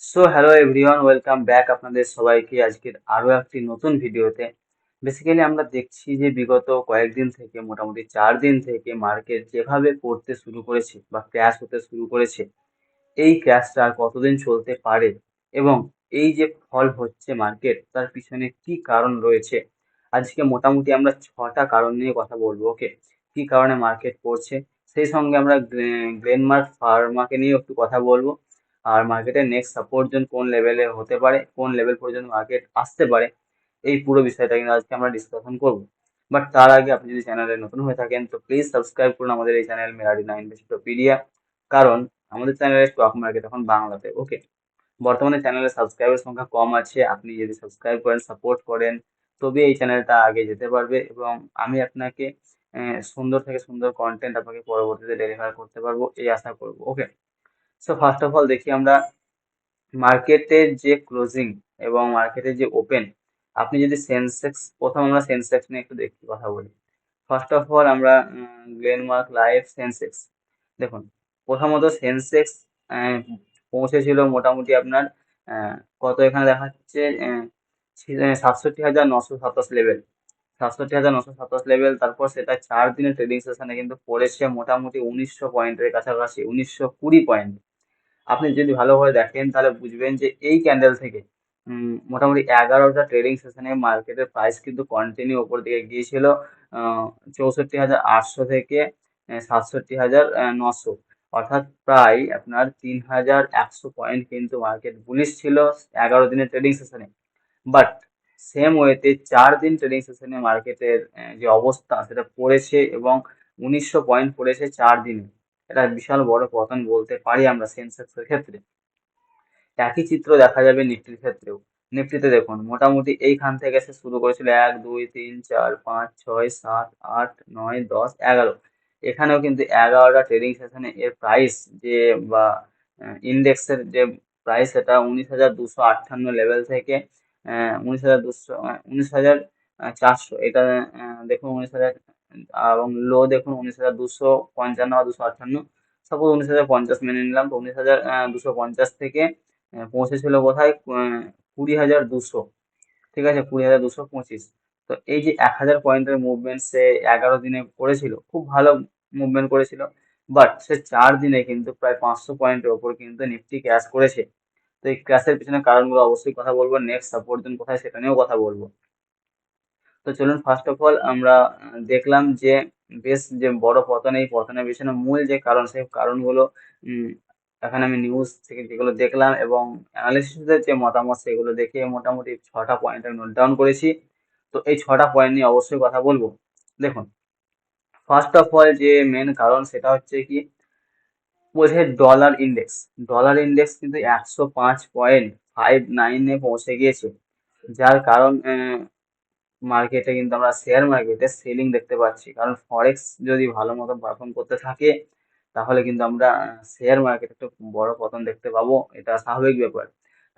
So hello everyone, welcome back আপনাদের সবাইকে আজকের আরো একটি নতুন ভিডিওতে। বেসিক্যালি আমরা দেখছি যে বিগত কয়েকদিন থেকে মোটামুটি 4 দিন থেকে মার্কেট যেভাবে পড়তে শুরু করেছে বা ক্র্যাশ হতে শুরু করেছে, এই ক্র্যাশটা আর কতদিন চলতে পারে এবং এই যে ফল হচ্ছে মার্কেট তার পিছনে কি কারণ রয়েছে। আজকে মোটামুটি আমরা 6টা কারণ নিয়ে কথা বলবো। ওকে, কি কারণে মার্কেট পড়ছে, সেই সঙ্গে আমরা গ্লেনমার্ক ফার্মাকে নিয়ে একটু কথা বলবো। আর মার্কেটের নেক্সট সাপোর্ট জোন কোন লেভেলে হতে পারে, কোন লেভেল পর্যন্ত মার্কেট আসতে পারে, এই পুরো বিষয়টা কিন্তু আজকে আমরা ডিসকাশন করবো। বাট তার আগে আপনি যদি চ্যানেলে নতুন হয়ে থাকেন তো প্লিজ সাবস্ক্রাইব করুন আমাদের এই চ্যানেল মেরাডিনা ইনভেস্টোপিডিয়া। কারণ আমাদের চ্যানেলের স্টক মার্কেট এখন বাংলাতে। ওকে, বর্তমানে চ্যানেলে সাবস্ক্রাইবের সংখ্যা কম আছে। আপনি যদি সাবস্ক্রাইব করেন, সাপোর্ট করেন, তবে এই চ্যানেলটা আগে যেতে পারবে এবং আমি আপনাকে সুন্দর থেকে সুন্দর কন্টেন্ট আপনাকে পরবর্তীতে ডেলিভার করতে পারবো, এই আশা করবো। ওকে, সো ফার্স্ট অফ অল দেখি আমরা মার্কেটের যে ক্লোজিং এবং মার্কেটের যে ওপেন। আপনি যদি সেন্সেক্স, প্রথম আমরা সেন্সেক্স নিয়ে একটু দেখি কথা বলি। ফার্স্ট অফ অল আমরা গ্লেনমার্ক লাইভ সেন্সেক্স দেখুন। প্রথমত সেন্সেক্স পৌঁছেছিল মোটামুটি আপনার কত এখানে দেখাচ্ছে 67,927 লেভেল, 67,927 লেভেল। তারপর সেটা 4 দিনের ট্রেডিং সেশনে কিন্তু পড়েছে মোটামুটি 1900 পয়েন্টের কাছাকাছি, 1920 পয়েন্ট। আপনি যদি ভালোভাবে দেখেন তাহলে বুঝবেন যে এই ক্যান্ডেল থেকে মোটামুটি 11টা ট্রেডিং সেশনে মার্কেটের প্রাইস কিন্তু কন্টিনিউ ওপর দিকে গিয়েছিল 64,800 থেকে 67,900, অর্থাৎ প্রায় আপনার 3,100 পয়েন্ট কিন্তু মার্কেট বুলিশ ছিল 11 দিনের ট্রেডিং সেশনে। বাট সেম ওয়েতে 4 দিন ট্রেডিং সেশনে মার্কেটের যে অবস্থা সেটা পড়েছে এবং 1900 পয়েন্ট পড়েছে 4 দিনে। এটা বিশাল বড় পতন বলতে পারি আমরা সেন্সেক্সের ক্ষেত্রে। একই চিত্র দেখা যাবে নিফটির ক্ষেত্রেও। নিফটিতে দেখুন মোটামুটি এইখান থেকে সে শুরু করেছিল 1 2 3 4 5 6 7 8 9 10 11। এখানেও কিন্তু 11টা ট্রেডিং সেশনে এর প্রাইস যে বা ইন্ডেক্সের যে প্রাইস সেটা 19,258 লেভেল থেকে 19,400, এটা দেখুন 19,000, এবং লো দেখুন 19,255 বা 258। সাপোজ 19,050 মেনে নিলাম, তো 19,250 থেকে পৌঁছেছিল কোথায় 20,200। ঠিক আছে, 20,225। তো এই যে 1,000 পয়েন্টের মুভমেন্ট সে 11 দিনে করেছিল, খুব ভালো মুভমেন্ট করেছিল। বাট সে 4 দিনে কিন্তু প্রায় 500 পয়েন্টের ওপর কিন্তু নিফটি ক্র্যাশ করেছে। তো এই ক্র্যাশের পিছনে কারণগুলো অবশ্যই কথা বলবো, নেক্সট সাপোর্ট জোন কোথায় সেটা নিয়েও কথা বলবো। তো চলুন ফার্স্ট অফ অল আমরা দেখলাম যে বেশ যে বড় পতন, এই পতনের পিছনে মূল যে কারণ সেই কারণগুলো উম, এখানে আমি নিউজ থেকে যেগুলো দেখলাম এবং অ্যানালিস্টদের যে মতামত সেগুলো দেখে মোটামুটি 6টা পয়েন্ট নোট ডাউন করেছি। তো এই 6টা পয়েন্ট নিয়ে অবশ্যই কথা বলবো। দেখুন, ফার্স্ট অফ অল যে মেন কারণ সেটা হচ্ছে কি, বলছে ডলার ইন্ডেক্স। ডলার ইন্ডেক্স কিন্তু 105.59-এ পৌঁছে গিয়েছে, যার কারণ মার্কেটে কিন্তু আমরা শেয়ার মার্কেটে সেলিং দেখতে পাচ্ছি। কারণ ফরেক্স যদি ভালো মতো পারফর্ম করতে থাকে তাহলে কিন্তু আমরা শেয়ার মার্কেটে একটা বড় পতন দেখতে পাবো, এটা স্বাভাবিক ব্যাপার।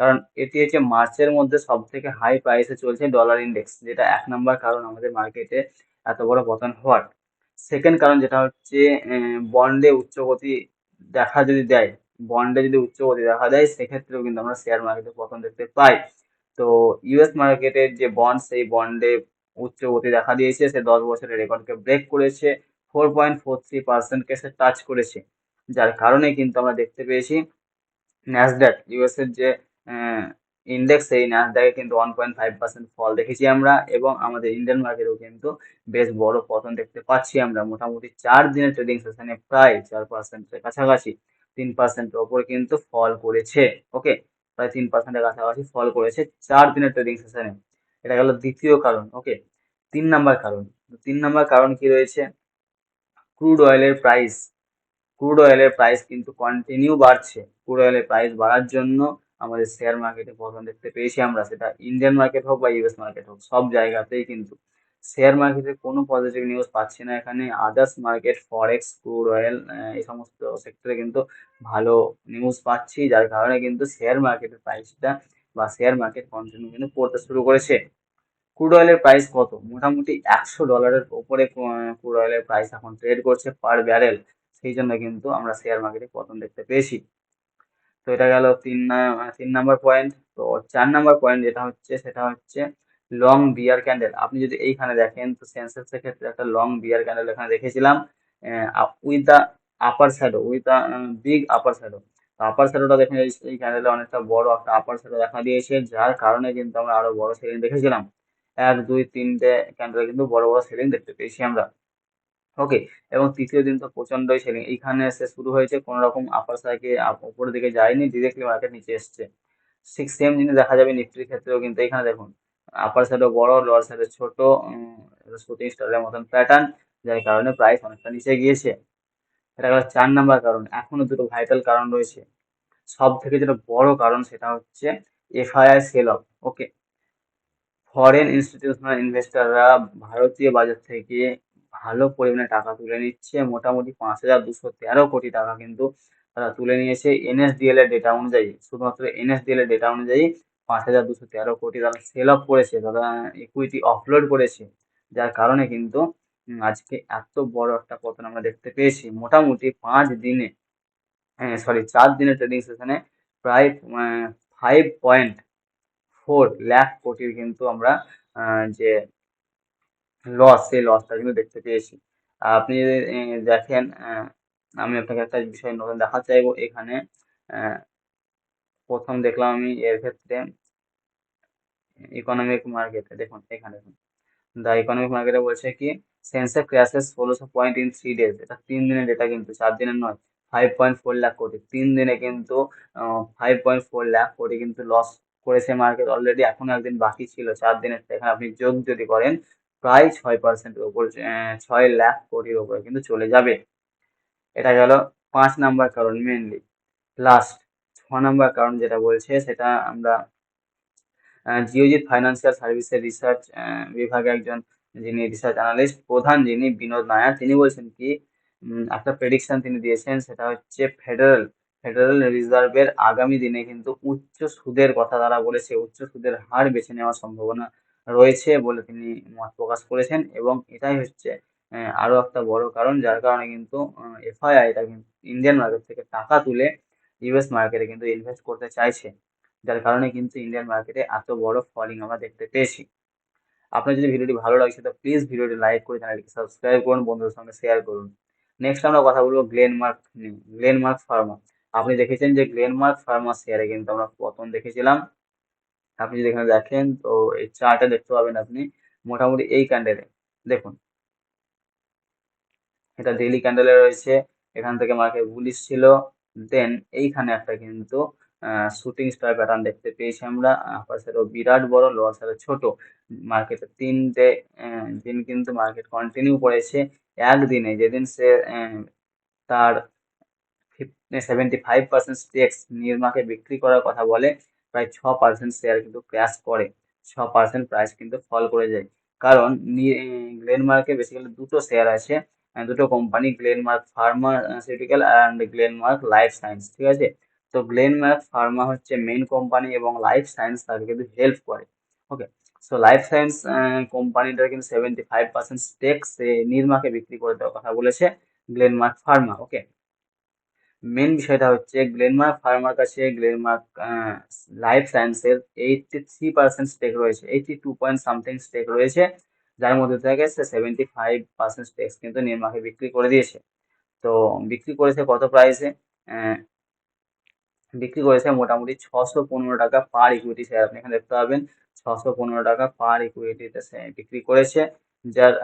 কারণ এটি হচ্ছে মার্চের মধ্যে সব থেকে হাই প্রাইসে চলছে ডলার ইন্ডেক্স, যেটা 1 নম্বর কারণ আমাদের মার্কেটে এত বড় পতন হওয়ার। সেকেন্ড কারণ যেটা হচ্ছে বন্ডে উচ্চগতি দেখা যদি দেয়, বন্ডে যদি উচ্চগতি দেখা দেয় সেক্ষেত্রেও কিন্তু আমরা শেয়ার মার্কেটে পতন দেখতে পাই। তো ইউএস মার্কেটের যে বন্ড সেই বন্ডে উচ্চ গতি দেখা দিয়েছে, সে 10 বছরের রেকর্ডকে ব্রেক করেছে, 4.43%কে সে টাচ করেছে। যার কারণে কিন্তু আমরা দেখতে পেয়েছি ন্যাসডাক ইউএস এর যে ইন্ডেক্স, সেই ন্যাসডাকে কিন্তু 1.5% ফল দেখেছি আমরা, এবং আমাদের ইন্ডিয়ান মার্কেটেও কিন্তু বেশ বড় পতন দেখতে পাচ্ছি আমরা। মোটামুটি 4 দিনের ট্রেডিং সেশনে প্রায় 4%-এর কাছাকাছি, 3%-এর ওপর কিন্তু ফল করেছে। ওকে, প্রায় 3%-এর কাছাকাছি ফল করেছে 4 দিনের ট্রেডিং সেশনে। এটা গেল দ্বিতীয় কারণ। ওকে, 3 নম্বর কারণ। 3 নম্বর কারণ কি রয়েছে, ক্রুড অয়েলের প্রাইস। ক্রুড অয়েলের প্রাইস কিন্তু কন্টিনিউ বাড়ছে। ক্রুড অয়েলের প্রাইস বাড়ার জন্য আমাদের শেয়ার মার্কেটে পতন দেখতে পেয়েছি আমরা, সেটা ইন্ডিয়ান মার্কেট হোক বা ইউএস মার্কেট হোক, সব জায়গাতেই কিন্তু শেয়ার মার্কেটে কোনো পজিটিভ নিউজ পাচ্ছি না এখানে। আদার্স মার্কেট, ফরেক্স, ক্রুড অয়েল, এই সমস্ত সেক্টরে কিন্তু ভালো নিউজ পাচ্ছি, যার কারণে কিন্তু শেয়ার মার্কেটের প্রাইসটা বা শেয়ার মার্কেট কন্টিনিউ কিন্তু পড়তে শুরু করেছে। ক্রুড অয়েলের প্রাইস কত, মোটামুটি $100 ওপরে ক্রুড অয়েলের প্রাইস এখন ট্রেড করছে পার ব্যারেল। সেই জন্য কিন্তু আমরা শেয়ার মার্কেটে পতন দেখতে পেয়েছি। তো এটা গেল 3 নাম্বার পয়েন্ট। তো 4 নাম্বার পয়েন্ট যেটা হচ্ছে সেটা হচ্ছে লং বিয়ার ক্যান্ডেল। আপনি যদি এইখানে দেখেন তো সেন্সেক্স এর ক্ষেত্রে একটা লং বিয়ার ক্যান্ডেল এখানে দেখেছিলাম with the upper shadow, with the big upper shadow. তো আপার শ্যাডোটা দেখেন এই ক্যান্ডেলে অনেকটা বড় একটা আপার শ্যাডো দেখা দিয়েছে, যার কারণে কিন্তু আমরা আরো বড় সেলিং দেখেছিলাম। 1 2 3টে ক্যান্ডেলে কিন্তু বড় বড় সেলিং দেখতে পেয়েছি আমরা। ওকে, এবং তৃতীয় দিন তো প্রচন্ডই সেলিং। এইখানে এসে শুরু হয়েছে, কোনো রকম আপার সাইকে উপরের দিকে যায়নি, ডিরেক্টলি মার্কেট নিচে এসছে। ঠিক সেম জিনিস দেখা যাবে নিফটির ক্ষেত্রেও, কিন্তু এখানে দেখুন আপার সাইডে বড়, লোয়ার সাইডে ছোট, শুটিং স্টারের মতন প্যাটার্ন, যার কারণে প্রাইস অনেকটা নিচে গিয়েছে। এটা গেল 4 নাম্বার কারণ। এখনো দুটো ভাইটাল কারণ রয়েছে। সব থেকে যেটা বড় কারণ সেটা হচ্ছে FII sell off. Okay, foreign institutional ইনভেস্টররা ভারতীয় বাজার থেকে ভালো পরিমাণে টাকা তুলে নিচ্ছে। মোটামুটি 5,213 কোটি টাকা কিন্তু তারা তুলে নিয়েছে এনএসডিএল এর ডেটা অনুযায়ী। শুধুমাত্র এনএসডিএল এর ডেটা অনুযায়ী 5,213 কোটি তারা সেল অফ করেছে, তারা ইকুইটি অফলোড করেছে, যার কারণে কিন্তু আজকে এত বড় একটা পতন আমরা দেখতে পেয়েছি। মোটামুটি 4 দিনের ট্রেডিং সেশনে প্রায় 5.4 লাখ কোটির কিন্তু আমরা যে লস, সেই লসটা কিন্তু দেখতে পেয়েছি। আপনি যদি দেখেন, আমি আপনাকে একটা বিষয় নতুন দেখাতে চাইবো এখানে। প্রথম দেখলাম আমি এর ক্ষেত্রে ইকোনমিক মার্কেটে, দেখুন এখানে দেখুন দ্য ইকোনমিক মার্কেটে বলছে কি সেন্সেক্স ক্র্যাশেস 1600 পয়েন্ট ইন 3 ডেজ। এটা 3 দিনের ডেটা, কিন্তু 4 দিনের নয়। 5.4 লাখ কোটি 3 দিনে কিন্তু 5.4 লাখ কোটি কিন্তু লস করেছে মার্কেট অলরেডি। এখনো একদিন বাকি ছিল 4 দিনের, এখানে আপনি যোগ যদি করেন প্রায় 6%-এর উপর, 6 লাখ কোটির উপরে কিন্তু চলে যাবে। এটা গেল 5 নাম্বার কারণ মেনলি। লাস্ট 6 নাম্বার কারণ যেটা বলছে সেটা আমরা জিওজিৎ ফাইন্যান্সিয়াল সার্ভিসের রিসার্চ বিভাগে একজন যিনি রিসার্চ অ্যানালিস্ট প্রধান, যিনি বিনোদ নায়ার, তিনি বলছেন কি একটা প্রেডিকশন তিনি দিয়েছেন, সেটা হচ্ছে ফেডারেল রিজার্ভের আগামী দিনে কিন্তু উচ্চ সুদের কথা তারা বলেছে, উচ্চ সুদের হার বেছে নেওয়ার সম্ভাবনা রয়েছে বলে তিনি মত প্রকাশ করেছেন। এবং এটাই হচ্ছে আরো একটা বড় কারণ, যার কারণে কিন্তু এফআইআই এটা কিন্তু ইন্ডিয়ান মার্কেট থেকে টাকা তুলে ইউএস মার্কেটে কিন্তু ইনভেস্ট করতে চাইছে, যার কারণে কিন্তু ইন্ডিয়ান মার্কেটে এত বড় ফলিং আমরা দেখতে পেয়েছি। আপনার যদি ভিডিওটি ভালো লাগছে তো প্লিজ ভিডিওটি লাইক করে চ্যানেলটি সাবস্ক্রাইব করুন, বন্ধুদের সঙ্গে শেয়ার করুন। নেক্সট আমরা কথা বলবো গ্লেনমার্ক নিয়ে, গ্লেনমার্ক ফার্মা। আপনি দেখেছেন যে গ্লেনমার্ক ফার্মা শেয়ারে কিন্তু আমরা পতন দেখেছিলাম। আপনি যদি এখানে দেখেন তো এই চার্টে দেখতে পাবেন আপনি মোটামুটি এই ক্যান্ডেলে দেখুন, এটা ডেইলি ক্যান্ডেলে রয়েছে। এখান থেকে মার্কেট বুলিশ ছিল, দেন এইখানে একটা কিন্তু শুটিং স্টার প্যাটার্ন দেখতে পেয়েছি আমরা। আপার সাইডেও বিরাট বড়, লোয়ার সাইডে ছোট। মার্কেটে 3টে দিন কিন্তু মার্কেট কন্টিনিউ করেছে। একদিনে যেদিন সে তার 75% স্টেক্স নির্মাকে বিক্রি করার কথা বলে, প্রায় 6% শেয়ার কিন্তু ক্র্যাশ করে, 6% প্রাইস কিন্তু ফল করে যায়। কারণ গ্লেনমার্কে বেসিক্যালি দুটো শেয়ার আছে, দুটো company, Glenmark pharmaceutical and Glenmark life science, ঠিক আছে। তো গ্লেনমার্ক ফার্মা হচ্ছে মেইন কোম্পানি এবং লাইফ সায়েন্স তাকে কিন্তু হেল্প করে। ওকে, সো লাইফ সায়েন্স কোম্পানিটার কিন্তু 75% স্টেক্স নির্মাকে বিক্রি করে দেওয়ার কথা বলেছে গ্লেনমার্ক ফার্মা। ওকে, মেন বিষয়টা হচ্ছে গ্লেনমার্ক ফার্মার কাছে গ্লেনমার্ক লাইফ সায়েন্সের 83% স্টেক রয়েছে, 82 পয়েন্ট সামথিং স্টেক রয়েছে, যার মধ্যে থেকে সে 75% স্টেক্স কিন্তু নির্মাকে বিক্রি করে দিয়েছে। তো বিক্রি করেছে কত প্রাইসে? বিক্রি করেছে মোটামুটি 615 টাকা পার ইকুইটি শেয়ার। আপনি এখানে দেখতে পাবেন 615 টাকা পার ইকুইটিতে সে বিক্রি করেছে, যার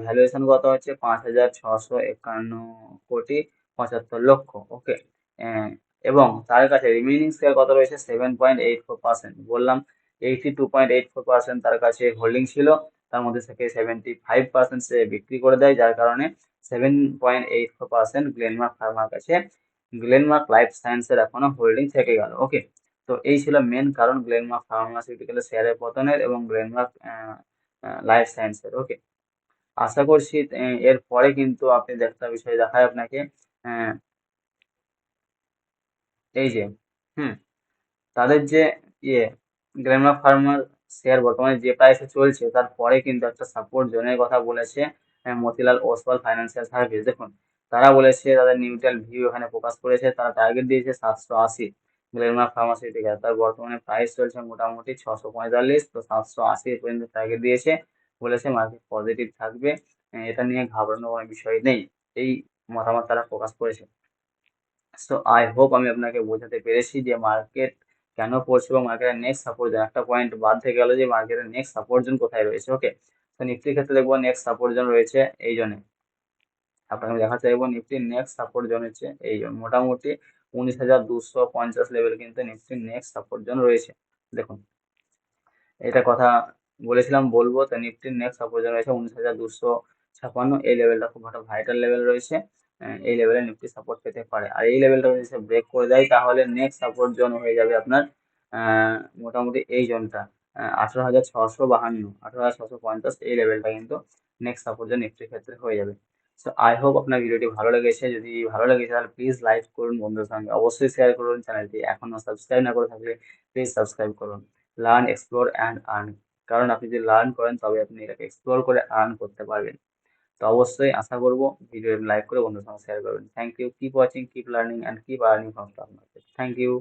ভ্যালুয়েশন কত হচ্ছে 5,651,75,00,000। ওকে, এবং তার কাছে রিমেইনিং শেয়ার কত রয়েছে 7.84%। বললাম 82.84% তার কাছে হোল্ডিং ছিল, তার মধ্যে থেকে 75% সে বিক্রি করে দেয়, যার কারণে 7.84% গ্লেনমার্ক ফার্মার কাছে গ্লেনমার্ক লাইফ সায়েন্সের এখনো হোল্ডিং থেকে গেল। ওকে, তো এই ছিল মেন কারণ গ্লেনমার্ক ফার্মাসিউটিক্যালের শেয়ারের পতনের এবং গ্লেনমার্ক লাইফ সায়েন্সের। ওকে, আশা করছি এর পরে কিন্তু আপনি একটা বিষয় দেখায় আপনাকে, আহ, এই যে হুম তাদের যে ইয়ে গ্লেনমার্ক ফার্মার শেয়ার বর্তমানে যে প্রাইসে চলছে, তারপরে কিন্তু একটা সাপোর্ট জোনের কথা বলেছে মতিলাল ওসওয়াল ফাইন্যান্সিয়াল সার্ভিস। দেখুন তারা বলেছে, তাদের নিউট্রাল ভিউ এখানে প্রকাশ করেছে, তারা টার্গেট দিয়েছে 780, গ্লেনমার্ক ফার্মাসিউটিক্যাল, তার বর্তমানে প্রাইস চলছে মোটামুটি 645, তো 780 পর্যন্ত টার্গেট দিয়েছে, বলেছে মার্কেট পজিটিভ থাকবে, এটা নিয়ে ঘাবড়ানোর কোনো বিষয় নেই, এই মতামত তারা প্রকাশ করেছে। সো আই হোপ আমি আপনাকে বোঝাতে পেরেছি যে মার্কেট কেন পড়ছে এবং মার্কেটের নেক্সট সাপোর্ট জোন, একটা পয়েন্ট বাদ থেকে গেল যে মার্কেটের নেক্সট সাপোর্ট জোন কোথায় রয়েছে। ওকে, তো নিফটির ক্ষেত্রে দেখবো নেক্সট সাপোর্ট জোন রয়েছে এই জোনে, আপনাকে আমি দেখাতে চাইবো নিফটির নেক্সট সাপোর্ট জোন হচ্ছে এই জোন, মোটামুটি 19,250 লেভেল কিন্তু নিফটির নেক্সট সাপোর্ট জোন রয়েছে। দেখুন, এটা কথা বলেছিলাম বলবো, তো নিফটির নেক্সট সাপোর্ট জোন রয়েছে 19,256, এই লেভেলটা খুব একটা ভাইটাল লেভেল রয়েছে, এই লেভেলে নিফটি সাপোর্ট পেতে পারে। আর এই লেভেলটা যদি সে ব্রেক করে দেয় তাহলে নেক্সট সাপোর্ট জোন হয়ে যাবে আপনার মোটামুটি এই জোনটা 18,652, 18,650, এই লেভেলটা কিন্তু নেক্সট সাপোর্ট জোন নিফটির ক্ষেত্রে হয়ে যাবে। সো আই হোপ আপনার ভিডিওটি ভালো লেগেছে, যদি ভালো লেগেছে তাহলে প্লিজ লাইক করুন, বন্ধুদের সঙ্গে অবশ্যই শেয়ার করুন, চ্যানেলটি এখনো সাবস্ক্রাইব না করে থাকলে প্লিজ সাবস্ক্রাইব করুন। লার্ন, এক্সপ্লোর অ্যান্ড আর্ন, কারণ আপনি যদি লার্ন করেন তবে আপনি এটাকে এক্সপ্লোর করে আর্ন করতে পারবেন। তো অবশ্যই আশা করবো ভিডিও লাইক করে বন্ধুদের সঙ্গে শেয়ার করবেন। Thank you, keep watching, keep learning and keep earning from stock market. Thank you.